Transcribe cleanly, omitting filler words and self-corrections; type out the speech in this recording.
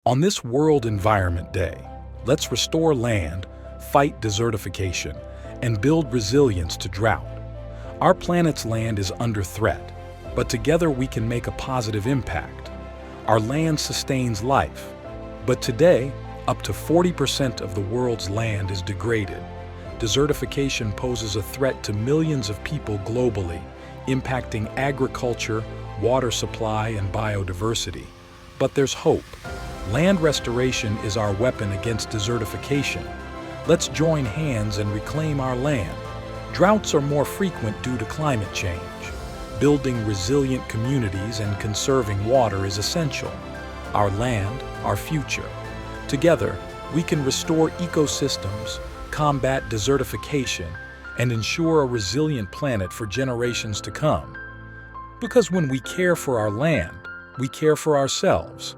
On this World Environment Day, let's restore land, fight desertification, and build resilience to drought. Our planet's land is under threat, but together we can make a positive impact. Our land sustains life, but today, up to 40% of the world's land is degraded. Desertification poses a threat to millions of people globally, impacting agriculture, water supply, and biodiversity. But there's hope. Land restoration is our weapon against desertification. Let's join hands and reclaim our land. Droughts are more frequent due to climate change. Building resilient communities and conserving water is essential. Our land, our future. Together, we can restore ecosystems, combat desertification, and ensure a resilient planet for generations to come. Because when we care for our land, we care for ourselves.